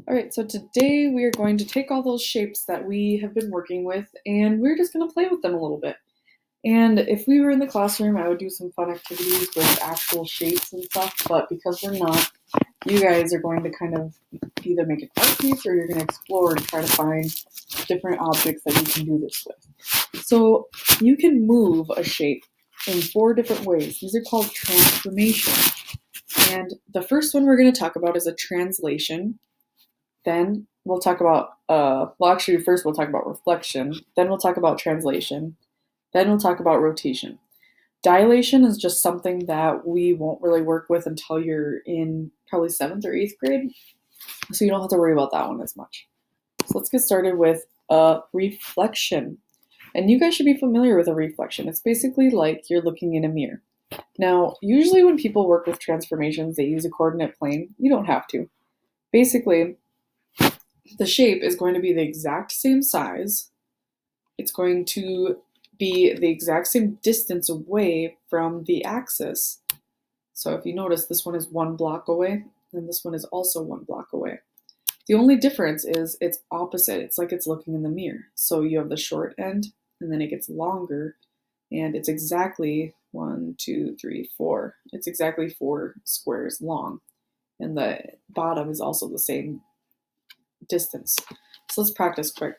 All right, so today we are going to take all those shapes that we have been working with and we're just going to play with them a little bit. And if we were in the classroom, I would do some fun activities with actual shapes and stuff, but because we're not, you guys are going to kind of either make a art piece or you're going to explore and try to find different objects that you can do this with. So you can move a shape in 4 different ways. These are called transformations. And the first one we're going to talk about is a translation. Then we'll talk about, first we'll talk about reflection. Then we'll talk about translation. Then we'll talk about rotation. Dilation is just something that we won't really work with until you're in probably 7th or 8th grade. So you don't have to worry about that one as much. So let's get started with a reflection. And you guys should be familiar with a reflection. It's basically like you're looking in a mirror. Now, usually when people work with transformations, they use a coordinate plane. You don't have to. Basically, the shape is going to be the exact same size. It's going to be the exact same distance away from the axis. So if you notice, this one is 1 block away, and this one is also 1 block away. The only difference is it's opposite. It's like it's looking in the mirror. So you have the short end, and then it gets longer, and it's exactly 1, 2, 3, 4. It's exactly 4 squares long, and the bottom is also the same distance. So let's practice quick.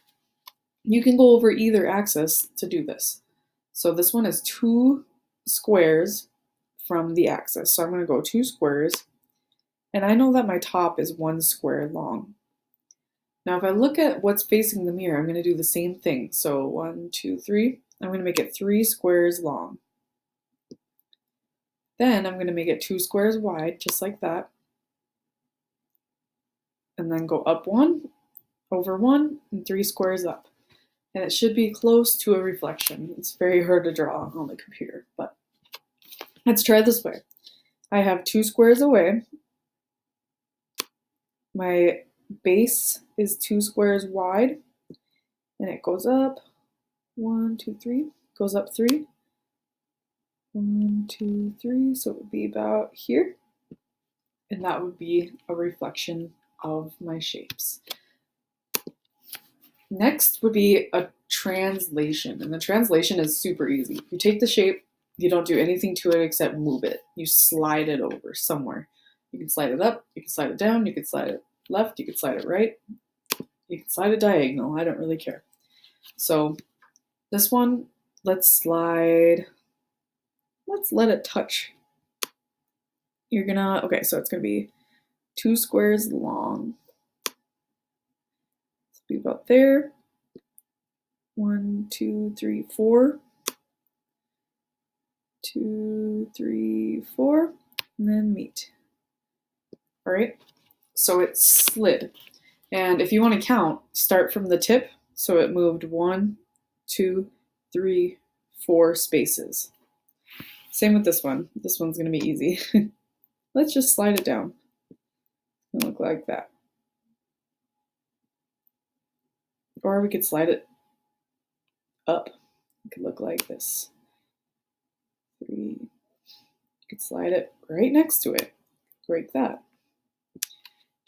You can go over either axis to do this. So this one is 2 squares from the axis. So I'm going to go 2 squares, and I know that my top is 1 square long. Now if I look at what's facing the mirror, I'm going to do the same thing. So 1, 2, 3. I'm going to make it 3 squares long. Then I'm going to make it 2 squares wide, just like that. And then go up 1, over 1, and 3 squares up. And it should be close to a reflection. It's very hard to draw on the computer, but let's try this way. I have 2 squares away. My base is 2 squares wide, and it goes up 1, 2, 3, goes up 3, 1, 2, 3, so it would be about here, and that would be a reflection of my shapes. Next would be a translation, and the translation is super easy. You take the shape, you don't do anything to it except move it. You slide it over somewhere. You can slide it up, you can slide it down, you can slide it left, you can slide it right, you can slide it diagonal. I don't really care. So this one, let's let it touch. Okay, so it's gonna be 2 squares long. It'll be about there. 1, 2, 3, 4. 2, 3, 4, and then meet. All right, so it slid. And if you want to count, start from the tip. So it moved 1, 2, 3, 4 spaces. Same with this one. This one's going to be easy. Let's just slide it down. It'll look like that. Or we could slide it up. It could look like this. 3. You could slide it right next to it. Break that.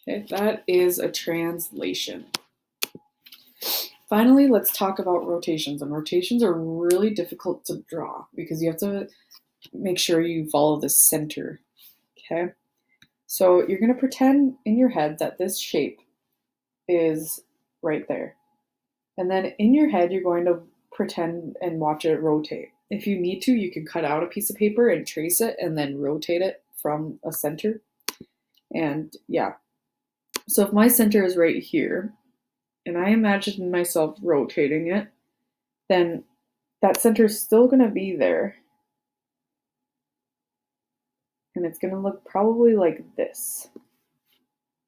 Okay, that is a translation. Finally, let's talk about rotations. And rotations are really difficult to draw because you have to make sure you follow the center. Okay, so you're going to pretend in your head that this shape is right there. And then in your head, you're going to pretend and watch it rotate. If you need to, you can cut out a piece of paper and trace it and then rotate it from a center. And yeah, so if my center is right here, and I imagine myself rotating it, then that center is still going to be there. And it's going to look probably like this.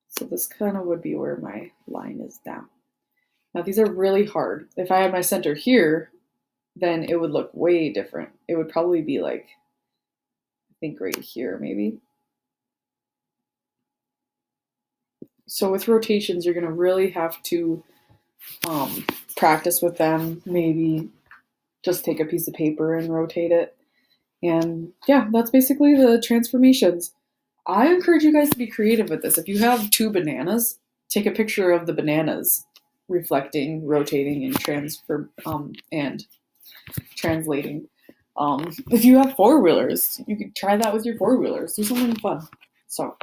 So this kind of would be where my line is down. Now these are really hard. If I had my center here, then it would look way different. It would probably be like, I think right here maybe. So with rotations, you're going to really have to practice with them. Maybe just take a piece of paper and rotate it. And yeah, that's basically the transformations. I encourage you guys to be creative with this. If you have 2 bananas, take a picture of the bananas reflecting, rotating, and translating. If you have four-wheelers, you could try that with your four-wheelers. Do something fun. So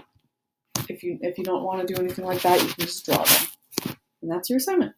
if you don't want to do anything like that, you can just draw them. And that's your assignment.